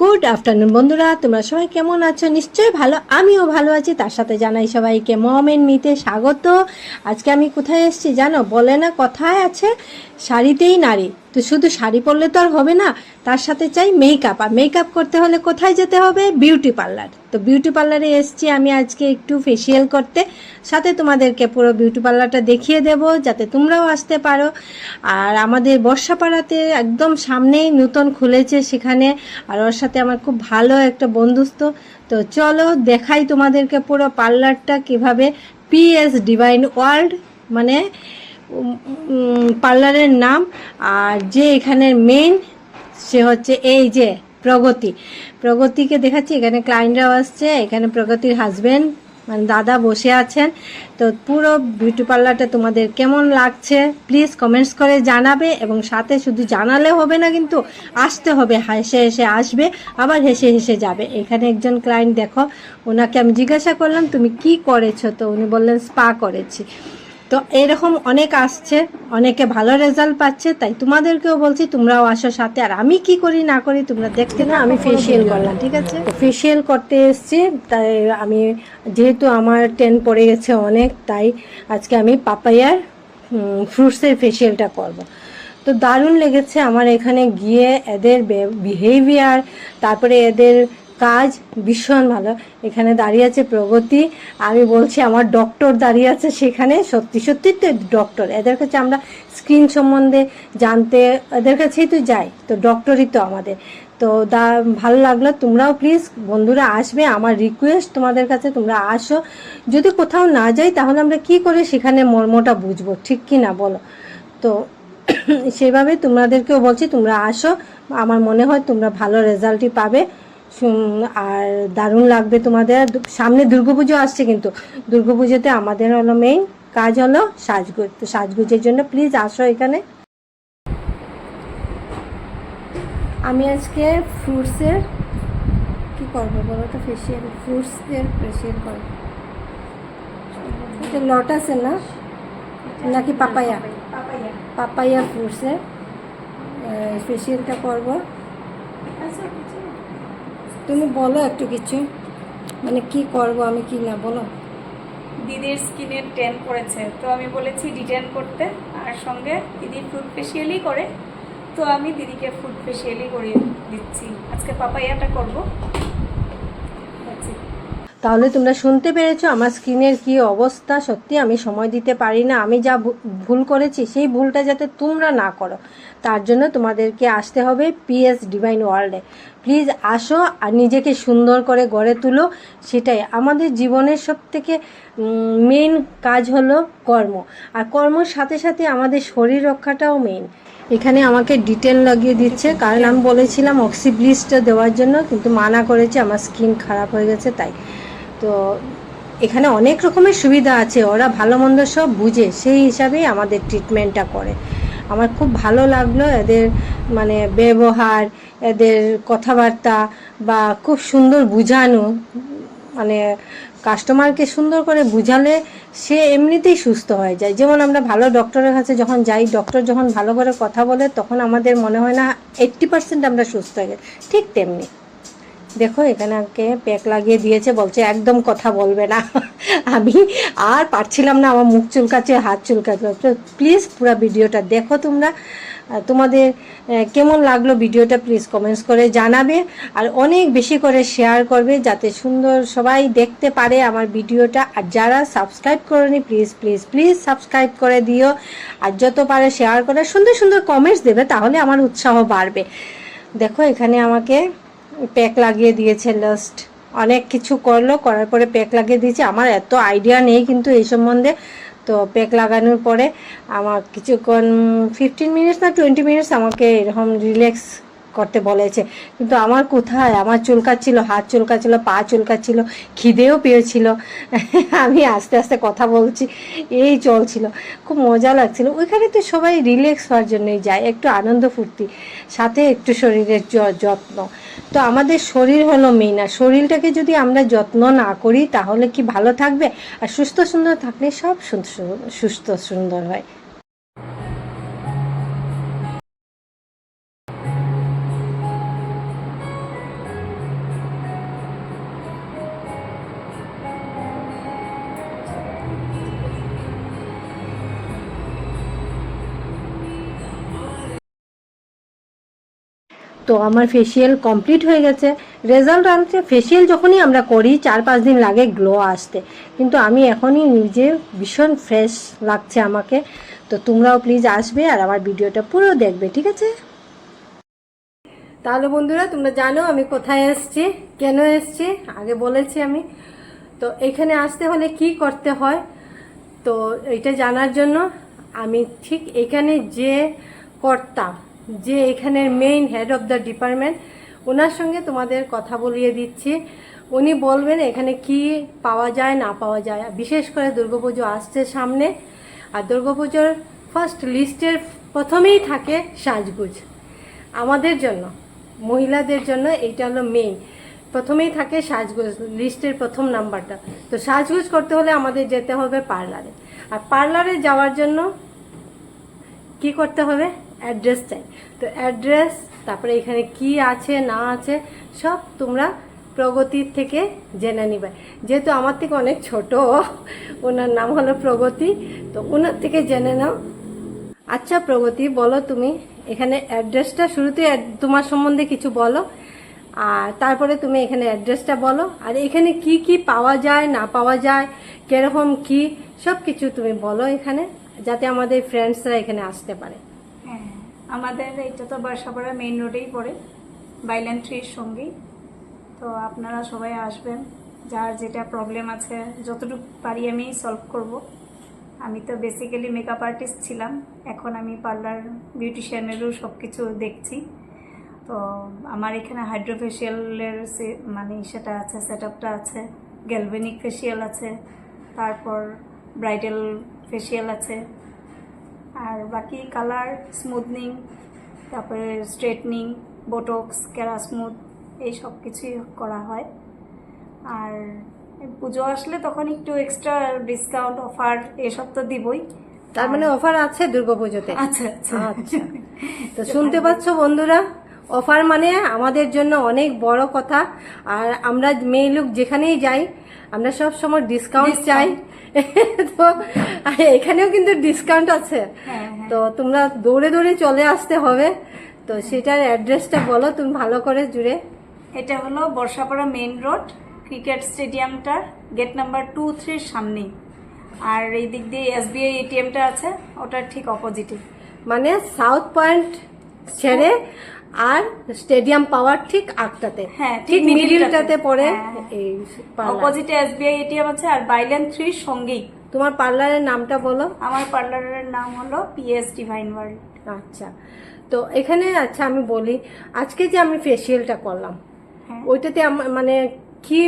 Good afternoon বন্ধুরা, তোমরা সবাই কেমন আছো? নিশ্চয়ই ভালো, আমিও ভালো আছি। তার সাথে জানাই সবাইকে মম এন্ড মিতে স্বাগত। আজকে আমি কোথায় এসেছি জানো? বলে না কথায় আছে, শাড়িতেই নারী। তো শুধু শাড়ি পরলে তো আর হবে না, তার সাথে চাই মেকআপ। আর মেকআপ করতে হলে কোথায় যেতে হবে? Beauty parlour. তো বিউটি পার্লারে এসেছি আমি আজকে একটু ফেসিয়াল করতে। সাথে তোমাদেরকে পুরো বিউটি পার্লারটা দেখিয়ে দেব, যাতে তোমরাও আসতে পারো। আর আমাদের বর্ষাপাড়াতে একদম সামনেই নতুন খুলেছে সেখানে। আর ওর সাথে আমার খুব ভালো একটা বন্ধুত্ব। তো চলো দেখাই তোমাদেরকে পুরো পার্লারটা কিভাবে। পিএস ডিভাইন ওয়ার্ল্ড মানে পার্লারের নাম। আর যে এখানের মেইন সে হচ্ছে এই যে প্রগতিকে দেখাচ্ছি। এখানে ক্লায়েন্টরাও আসছে, এখানে প্রগতির হাজব্যান্ড মানে দাদা বসে আছেন। তো পুরো বিউটি পার্লারটা তোমাদের কেমন লাগছে প্লিজ কমেন্টস করে জানাবে। এবং সাথে শুধু জানালে হবে না, কিন্তু আসতে হবে। হেসে হেসে আসবে, আবার হেসে হেসে যাবে। এখানে একজন ক্লায়েন্ট দেখো, ওনাকে আমি জিজ্ঞাসা করলাম তুমি কি করেছো? তো উনি বললেন স্পা করেছি। তো এরকম অনেক আসছে, অনেকে ভালো রেজাল্ট পাচ্ছে। তাই তোমাদেরকেও বলছি তোমরাও আসো সাথে। আর আমি কি করি না করি তোমরা দেখতে না, আমি ফেসিয়াল করলাম, ঠিক আছে? তো ফেসিয়াল করতে এসেছি। তাই আমি যেহেতু আমার 10 পড়ে গেছে অনেক, তাই আজকে আমি পাপায়ার ফ্রুটসের ফেসিয়ালটা করব। তো দারুণ লেগেছে আমার এখানে গিয়ে। এদের বিহেভিয়ার, তারপরে এদের কাজ ভীষণ ভালো। এখানে দাঁড়িয়ে আছে প্রগতি, আমি বলছি আমার ডক্টর দাঁড়িয়ে আছে সেখানে। সত্যি সত্যি তো ডক্টর। এদের কাছে আমরা স্কিন সম্বন্ধে জানতে এদের কাছেই তো যাই, তো ডক্টরই তো আমাদের। তো ভালো লাগলো। তোমরাও প্লিজ বন্ধুরা আসবে, আমার রিকোয়েস্ট তোমাদের কাছে, তোমরা আসো। যদি কোথাও না যাই তাহলে আমরা কি করে সেখানে মর্মটা বুঝবো, ঠিক কি না বলো? তো সেভাবে তোমাদেরকেও বলছি তোমরা আসো। আমার মনে হয় তোমরা ভালো রেজাল্টই পাবে। আর দারুণ লাগবে তোমাদের। সামনে দুর্গাপুজো আসছে, কিন্তু দুর্গাপুজোতে আমাদের হলো মেইন কাজ হলো সাজগোজ। তো সাজগোজের জন্য প্লিজ আসো এখানে। আমি আজকে ফ্রুটসের কি করবো বলো তো? ফেসিয়াল, ফ্রুটসের ফেসিয়াল করবো। এটা লটাসের না, নাকি পাপায়া? পাপায়া ফ্রুটসের ফেসিয়ালটা করবো। তুমি বলো একটু কিছু, মানে কি করব আমি কি না বলো। দিদির স্কিনের ট্যান পড়েছে, তো আমি বলেছি ডিটেন করতে। আর সঙ্গে দিদি ফ্রুট ফেসিয়ালই করে, তো আমি দিদিকে ফ্রুট ফেসিয়ালই করিয়ে দিচ্ছি। আজকে পাপাইয়াটা করবো। তাহলে তোমরা শুনতে পেরেছো আমার স্কিনের কি অবস্থা। সত্যি আমি সময় দিতে পারি না। আমি যা ভুল করেছি সেই ভুলটা যাতে তোমরা না করো, তার জন্য তোমাদেরকে আসতে হবে পিএস ডিভাইন ওয়ার্ল্ডে। প্লিজ আসো আর নিজেকে সুন্দর করে গড়ে তুলো। সেটাই আমাদের জীবনের সবথেকে মেন কাজ হলো কর্ম। আর কর্মর সাথে সাথে আমাদের শরীর রক্ষাটাও মেইন। এখানে আমাকে ডিটেল লাগিয়ে দিচ্ছে, কারণ আমি বলেছিলাম অক্সি ব্লিচটা দেওয়ার জন্য, কিন্তু মানা করেছে, আমার স্কিন খারাপ হয়ে গেছে তাই। তো এখানে অনেক রকমের সুবিধা আছে, ওরা ভালো মন্দ সব বুঝে, সেই হিসাবেই আমাদের ট্রিটমেন্টটা করে। আমার খুব ভালো লাগলো এদের মানে ব্যবহার, এদের কথাবার্তা, বা খুব সুন্দর বুঝানো। মানে কাস্টমারকে সুন্দর করে বুঝালে সে এমনিতেই সুস্থ হয়ে যায়। যেমন আমরা ভালো ডক্টরের কাছে যখন যাই, ডক্টর যখন ভালো করে কথা বলে, তখন আমাদের মনে হয় না 80% আমরা সুস্থ হয়ে গেছি। ঠিক তেমনি দেখো এখানে আমাকে প্যাক লাগিয়ে দিয়েছে, বলছে একদম কথা বলবে না। আমি আর পারছিলাম না, আমার মুখ চুলকাচ্ছে, হাত চুলকাচ্ছে। তো প্লিজ পুরো ভিডিওটা দেখো তোমরা। তোমাদের কেমন লাগলো ভিডিওটা প্লিজ কমেন্টস করে জানাবে। আর অনেক বেশি করে শেয়ার করবে, যাতে সুন্দর সবাই দেখতে পারে আমার ভিডিওটা। আর যারা সাবস্ক্রাইব করেনি প্লিজ প্লিজ প্লিজ সাবস্ক্রাইব করে দিও। আর যত পারে শেয়ার করে সুন্দর সুন্দর কমেন্টস দেবে, তাহলে আমার উৎসাহ বাড়বে। দেখো এখানে আমাকে প্যাক লাগিয়ে দিয়েছে। লাস্ট অনেক কিছু করলো, করার পরে প্যাক লাগিয়ে দিয়েছে। আমার এত আইডিয়া নেই কিন্তু এই সম্বন্ধে। তো প্যাক লাগানোর পরে আমার কিছুক্ষণ 15 মিনিটস না 20 মিনিটস আমাকে এরকম রিল্যাক্স করতে বলেছে। কিন্তু আমার কোথায়, আমার চুলকাচ্ছিল, হাত চুলকাচ্ছিল, পা চুলকাচ্ছিল, খিদেও পেয়েছিল। আমি আস্তে আস্তে কথা বলছি, এই চলছিল, খুব মজা লাগছিল। ওইখানে তো সবাই রিল্যাক্স হওয়ার জন্যই যায়, একটু আনন্দ ফুর্তি, সাথে একটু শরীরের যত্ন। তো আমাদের শরীর হলো মেইন। আর শরীরটাকে যদি আমরা যত্ন না করি তাহলে কি ভালো থাকবে? আর সুস্থ সুন্দর থাকলে সব সুস্থ সুন্দর হয়। তো আমার ফেসিয়াল কমপ্লিট হয়ে গেছে, রেজাল্ট আনছে। ফেসিয়াল যখনই আমরা করি 4-5 দিন লাগে গ্লো আসতে, কিন্তু আমি এখনই নিজে ভীষণ ফ্রেশ লাগছে আমাকে। তো তোমরাও প্লিজ আসবে আর আমার ভিডিওটা পুরো দেখবে, ঠিক আছে? তাহলে বন্ধুরা, তোমরা জানো আমি কোথায় এসেছি, কেন এসেছি, আগে বলেছি আমি। তো এখানে আসতে হলে কি করতে হয়, তো এটা জানার জন্য আমি ঠিক এখানে যে কর্তা, যে এখানের main head of the department, ওনার সঙ্গে তোমাদের কথা বলিয়ে দিচ্ছি। উনি বলবেন এখানে কি পাওয়া যায় না পাওয়া যায়। বিশেষ করে দুর্গাপুজো আসছে সামনে, আর দুর্গাপুজোর ফার্স্ট লিস্টের প্রথমেই থাকে সাজগোজ। আমাদের জন্য, মহিলাদের জন্য এইটা হলো মেইন, প্রথমেই থাকে সাজগোজ, লিস্টের প্রথম নাম্বারটা। তো সাজগোজ করতে হলে আমাদের যেতে হবে পার্লারে, আর পার্লারে যাওয়ার জন্য কি করতে হবে, অ্যাড্রেস চাই। তো অ্যাড্রেস, তারপরে এখানে কি আছে না আছে সব তোমরা প্রগতির থেকে জেনে নিবে। যেহেতু আমার থেকে অনেক ছোট, ওনার নাম হলো প্রগতি, তো ওনার থেকে জেনে নাও। আচ্ছা প্রগতি, বলো তুমি এখানে অ্যাড্রেসটা, শুরুতে তোমার সম্বন্ধে কিছু বলো, আর তারপরে তুমি এখানে অ্যাড্রেসটা বলো, আর এখানে কি কি পাওয়া যায় না পাওয়া যায়, কিরকম কি, সব কিছু তুমি বলো এখানে, যাতে আমাদের ফ্রেন্ডসরা এখানে আসতে পারে। হ্যাঁ, আমাদের এটা তো বাসাপাড়া মেইন রোডেই পড়ে, বাইল্যান্ড ট্রির সঙ্গেই। তো আপনারা সবাই আসবেন, যার যেটা প্রবলেম আছে যতটুকু পারি আমি সলভ করব। আমি তো বেসিক্যালি মেকআপ আর্টিস্ট ছিলাম, এখন আমি পার্লার বিউটিশিয়ানেরও সব কিছু দেখছি। তো আমার এখানে হাইড্রোফেশিয়ালের মানে সেটা আছে, সেট আপটা আছে, গ্যালভেনিক ফেশিয়াল আছে, তারপর ব্রাইডাল ফেশিয়াল আছে, আর বাকি কালার, স্মুথনিং, তারপরে স্ট্রেটনিং, বোটক্স, ক্যারাস্মুথ, এই সব কিছুই করা হয়। আর পুজো আসলে তখন একটু এক্সট্রা ডিসকাউন্ট, অফার এসব তো দিবই। তার মানে অফার আছে দুর্গাপুজোতে? আচ্ছা আচ্ছা আচ্ছা, তো শুনতে পাচ্ছ বন্ধুরা, অফার মানে আমাদের জন্য অনেক বড় কথা। আর আমরা মেয়ে লোক যেখানেই যাই আমরা সব সময় ডিসকাউন্ট চাই। তো এখানেও কিন্তু ডিসকাউন্ট আছে। হ্যাঁ, হ্যাঁ। তো তোমরা দৌড়ে দৌড়ে চলে আসতে হবে। তো সেটার অ্যাড্রেসটা বলো তুমি ভালো করে জুড়ে। এটা হলো বর্ষাপাড়া মেইন রোড, ক্রিকেট স্টেডিয়ামটার গেট নাম্বার 2-3 সামনেই। আর এই দিক দিয়ে এসবিআই এটিএমটা আছে, ওটার ঠিক অপোজিটে। মানে সাউথ পয়েন্ট ছেড়ে আর স্টেডিয়াম পাওয়ার ঠিক আটটাতে, হ্যাঁ, ঠিক ঠিক মিডিলটাতে পড়ে হ্যাঁ। এই পার্লার। অপোজিটে এসবিআই এটিএম আছে, আর বাইল্যান্ড 3 সঙ্গেই। তোমার পার্লারের নামটা বলো। আমার পার্লারের নাম হলো পিএস ডিভাইন ওয়ার্ল্ড। আচ্ছা, তো এখানে আচ্ছা আমি বলি, আজকে যে আমি ফেসিয়ালটা করলাম, হ্যাঁ, ওইটাতে মানে কি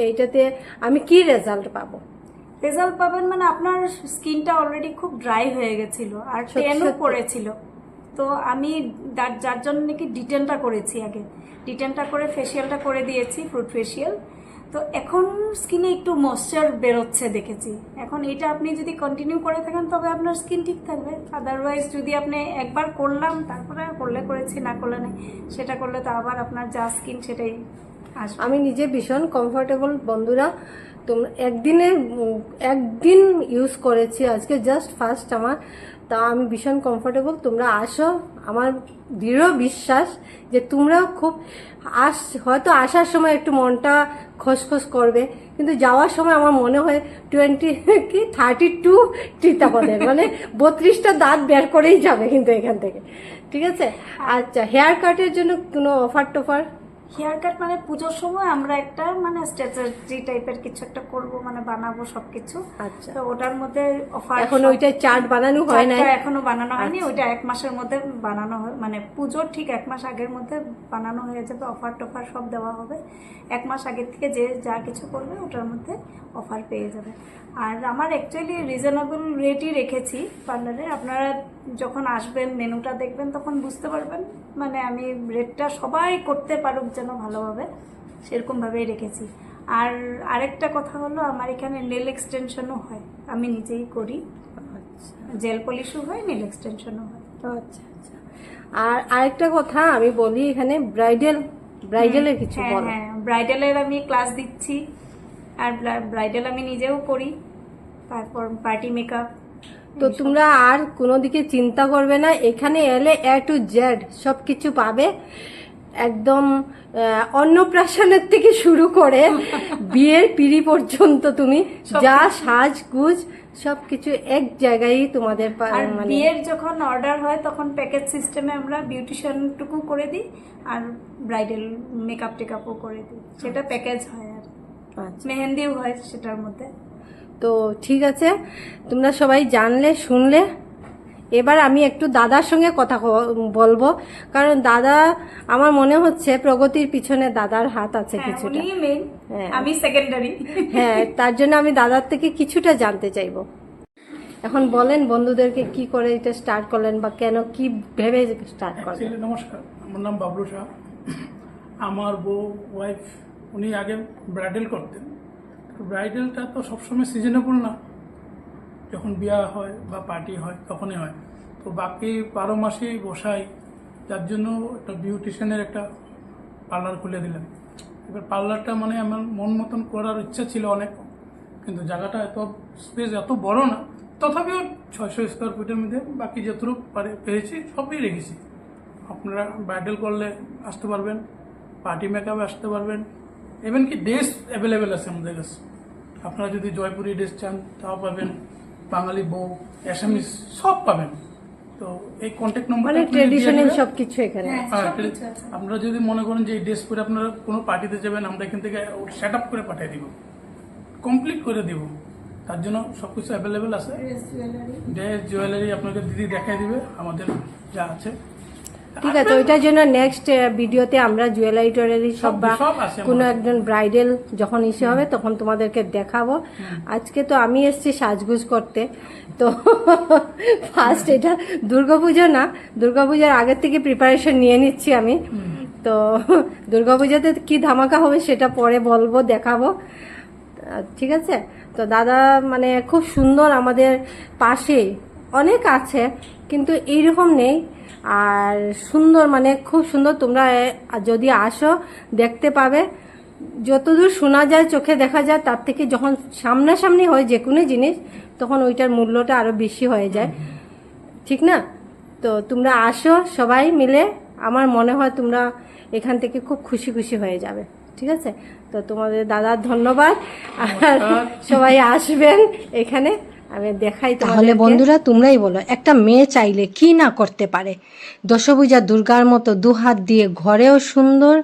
এইটাতে আমি কি রেজাল্ট পাবো? রেজাল্ট পাবেন মানে আপনার স্কিনটা অলরেডি খুব ড্রাই হয়ে গেছিল আর সত্যি টেনও সত্যি। পড়েছিল। তো আমি যার জন্য নাকি ডিটেনটা করেছি, আগে ডিটেনটা করে ফেসিয়ালটা করে দিয়েছি, ফ্রুট ফেসিয়াল। তো এখন স্কিনে একটু ময়েশ্চার বেরোচ্ছে দেখেছি। এখন এটা আপনি যদি কন্টিনিউ করে থাকেন তবে আপনার স্কিন ঠিক থাকবে। আদারওয়াইজ যদি আপনি একবার করলাম তারপরে করলে করেছি, না করলে নেই, সেটা করলে তো আবার আপনার যা স্কিন সেটাই আসবে। আমি নিজে ভীষণ কমফোর্টেবল বন্ধুরা। তোমরা একদিন ইউজ করেছি, আজকে জাস্ট ফার্স্ট আমার, তা আমি ভীষণ কমফোর্টেবল। তোমরা আসো, আমার দৃঢ় বিশ্বাস যে তোমরাও খুব হয়তো আসার সময় একটু মনটা খসখস করবে, কিন্তু যাওয়ার সময় আমার মনে হয় 32 চিতাপদের মানে 32টা দাঁত বের করেই যাবে কিন্তু এখান থেকে, ঠিক আছে? আচ্ছা, হেয়ার কাটের জন্য কোনো অফার টফার? হেয়ার কাট মানে পুজোর সময় আমরা একটা মানে স্ট্র্যাটেজি টাইপের কিছু একটা করব, মানে বানাবো সবকিছু। আচ্ছা, তো ওটার মধ্যে অফার, এখন ওইটা চার্ট বানানো হয় না? এখনো বানানো হয়নি। আচ্ছা। ওইটা 1 মাসের মধ্যে বানানো হয়, মানে পুজোর ঠিক 1 মাস আগের মধ্যে বানানো হয়ে যাবে। অফার টফার সব দেওয়া হবে 1 মাস আগের থেকে, যে যা কিছু করবে ওটার মধ্যে অফার পেয়ে যাবে। আর আমার অ্যাকচুয়ালি রিজনেবল রেটই রেখেছি পার্লারে। আপনারা যখন আসবেন মেনুটা দেখবেন তখন বুঝতে পারবেন, মানে আমি রেটটা সবাই করতে পারুক যেন ভালোভাবে, সেরকমভাবেই রেখেছি। আর আরেকটা কথা হলো, আমার এখানে নেল এক্সটেনশনও হয়, আমি নিজেই করি। জেল পলিশও হয়, নেল এক্সটেনশনও হয়। আচ্ছা আচ্ছা। আর আরেকটা কথা আমি বলি, এখানে ব্রাইডালের কিছু হ্যাঁ বলো। হ্যাঁ, ব্রাইডালের আমি ক্লাস দিচ্ছি, আর ব্রাইডাল আমি নিজেও করি। তারপর পার্টি মেকআপ, তো তোমরা আর কোনো দিকে চিন্তা করবে না, এখানে এলে A to Z সব কিছু পাবে। একদম অন্নপ্রাশনের থেকে শুরু করে বিয়ের পিঁড়ি পর্যন্ত তুমি যা সাজগুজ সবকিছু এক জায়গায় তোমাদের আর বিয়ের যখন অর্ডার হয় তখন প্যাকেজ সিস্টেমে আমরা বিউটিশিয়ানটুকু করে দিই আর ব্রাইডাল মেকআপ টেকআপও করে দিই, সেটা প্যাকেজ হয়। আর মেহেন্দিও হয় সেটার মধ্যে। তো ঠিক আছে, তোমরা সবাই জানলে শুনলে। এবার আমি একটু দাদার সঙ্গে কথা বলবো, কারণ দাদা আমার মনে হচ্ছে প্রগতির পিছনে দাদার হাত আছে কিছুটা। উনি মেইন, হ্যাঁ। আমি সেকেন্ডারি। হ্যাঁ, তার জন্য আমি দাদার থেকে কিছুটা জানতে চাইবো। এখন বলেন বন্ধুদেরকে কি করে এটা স্টার্ট করলেন বা কেন, কি ভেবে স্টার্ট করলেন? নমস্কার, আমার নাম বাবলু শাহ। আমার বউ ওয়াইফ উনি আগে ব্রাইডাল করতেন। ব্রাইডালটা তো সবসময় সিজনেবল না, যখন বিয়া হয় বা পার্টি হয় তখনই হয়। তো বাকি 12 মাসেই বসাই, যার জন্য একটা বিউটিশিয়ানের একটা পার্লার খুলে দিলাম। এবার পার্লারটা মানে আমার মন মতন করার ইচ্ছা ছিল অনেক, কিন্তু জায়গাটা এত স্পেস এত বড় না, তথাপিও 600 স্কোয়ার ফিটের মধ্যে বাকি যতটুকু পেয়েছি সবই রেখেছি। আপনারা ব্রাইডাল করলে আসতে পারবেন, পার্টি মেকআপে আসতে পারবেন, ইভেন কি ড্রেস অ্যাভেলেবেল আছে আমাদের কাছে। আপনারা যদি জয়পুরি ড্রেস চান তাও পাবেন, বাঙালি বউ, অ্যাসামিস সব পাবেন। তো এই কন্ট্যাক্ট নম্বর মানে ট্রেডিশনাল সবকিছু এখানে। আপনারা যদি মনে করেন যে এই ড্রেস পরে আপনারা কোনো পার্টিতে যাবেন, আমরা এখান থেকে সেট আপ করে পাঠিয়ে দিব, কমপ্লিট করে দিব। তার জন্য সবকিছু অ্যাভেলেবেল আছে। ড্রেস জুয়েলারি আপনাকে দিদি দেখাই দিবে আমাদের যা আছে। ঠিক আছে, ওইটার জন্য নেক্সট ভিডিওতে আমরা জুয়েলারি টুয়েলারি সব বা কোনো একজন ব্রাইডাল যখন ইসে হবে তখন তোমাদেরকে দেখাবো। আজকে তো আমি এসেছি সাজগুজ করতে, তো ফার্স্ট এটা দুর্গাপুজো না, দুর্গাপূজার আগের থেকে প্রিপারেশন নিয়ে নিচ্ছি আমি। তো দুর্গাপূজাতে কি ধামাকা হবে সেটা পরে বলবো, দেখাবো। ঠিক আছে, তো দাদা মানে খুব সুন্দর, আমাদের পাশে অনেক আছে কিন্তু এইরকম নেই। আর সুন্দর, মানে খুব সুন্দর। তোমরা যদি আসো দেখতে পাবে, যতদূর শোনা যায় চোখে দেখা যায় তার থেকে যখন সামনাসামনি হয় যে কোনো জিনিস তখন ওইটার মূল্যটা আরো বেশি হয়ে যায়, ঠিক না? তো তোমরা আসো সবাই মিলে, আমার মনে হয় তোমরা এখান থেকে খুব খুশি খুশি হয়ে যাবে। ঠিক আছে, তো তোমাদের দাদার ধন্যবাদ, আর সবাই আসবেন এখানে, আমি দেখাই। তাহলে বন্ধুরা তোমরাই বলো, একটা মেয়ে চাইলে কি না করতে পারে? দশভূজা দুর্গার মতো দুহাত দিয়ে ঘরেও সুন্দর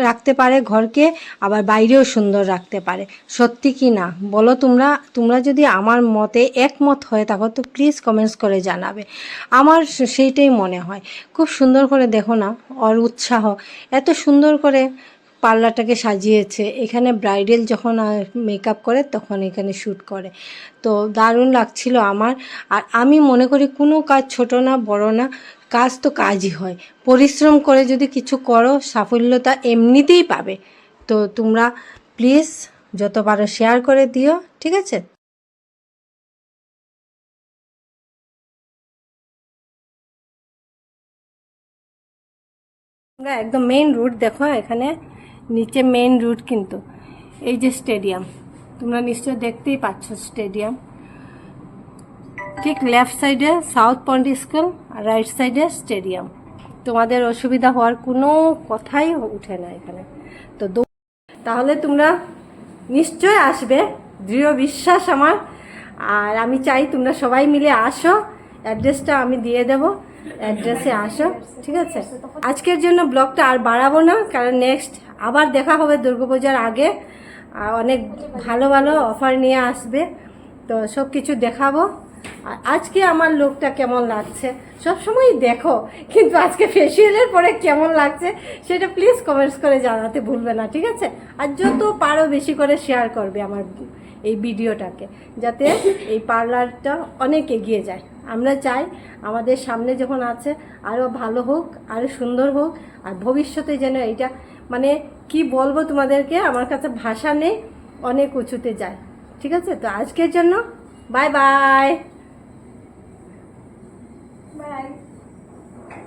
রাখতে পারে ঘরকে, আবার বাইরেও সুন্দর রাখতে পারে। সত্যি কি না বলো তোমরা? তোমরা যদি আমার মতে একমত হয়ে থাকো তো প্লিজ কমেন্টস করে জানাবে। আমার সেইটাই মনে হয়। খুব সুন্দর করে দেখো না, ওর উৎসাহ, এত সুন্দর করে পার্লারটাকে সাজিয়েছে। এখানে ব্রাইডাল যখন মেকআপ করে তখন এখানে শ্যুট করে, তো দারুণ লাগছিল আমার। আর আমি মনে করি কোনো কাজ ছোট না বড় না, কাজ তো কাজই হয়। পরিশ্রম করে যদি কিছু করো সাফল্যতা এমনিতেই পাবে। তো তোমরা প্লিজ যত পারো শেয়ার করে দিও, ঠিক আছে? একদম মেইন রুট দেখো, এখানে নিচে মেইন রুট, কিন্তু এই যে স্টেডিয়াম তোমরা নিশ্চয় দেখতেই পাচ্ছ, স্টেডিয়াম ঠিক লেফট সাইডে সাউথ পয়েন্ট স্কুল আর রাইট সাইডে স্টেডিয়াম। তোমাদের অসুবিধা হওয়ার কোনো কথাই উঠে না এখানে। তো তাহলে তোমরা নিশ্চয় আসবে, দৃঢ় বিশ্বাস আমার। আর আমি চাই তোমরা সবাই মিলে আসো, অ্যাড্রেসটা আমি দিয়ে দেবো, অ্যাড্রেসে আসো, ঠিক আছে? আজকের জন্য ব্লগটা আর বাড়াবো না, কারণ নেক্সট আবার দেখা হবে দুর্গাপূজার আগে, অনেক ভালো ভালো অফার নিয়ে আসবে, তো সব কিছু দেখাবো। আর আজকে আমার লোকটা কেমন লাগছে সবসময় দেখো, কিন্তু আজকে ফেসিয়ালের পরে কেমন লাগছে সেটা প্লিজ কমেন্টস করে জানাতে ভুলবে না, ঠিক আছে? আর যত পারো বেশি করে শেয়ার করবে আমার এই ভিডিওটাকে, যাতে এই পার্লারটা অনেক এগিয়ে যায়। আমরা চাই আমাদের সামনে যখন আছে আরও ভালো হোক, আরও সুন্দর হোক, আর ভবিষ্যতে যেন এইটা মানে কি বলবো তোমাদেরকে, আমার কাছে ভাষা নেই, অনেক উঁচুতে যায়। ঠিক আছে, তো আজকের জন্য বাই বাই।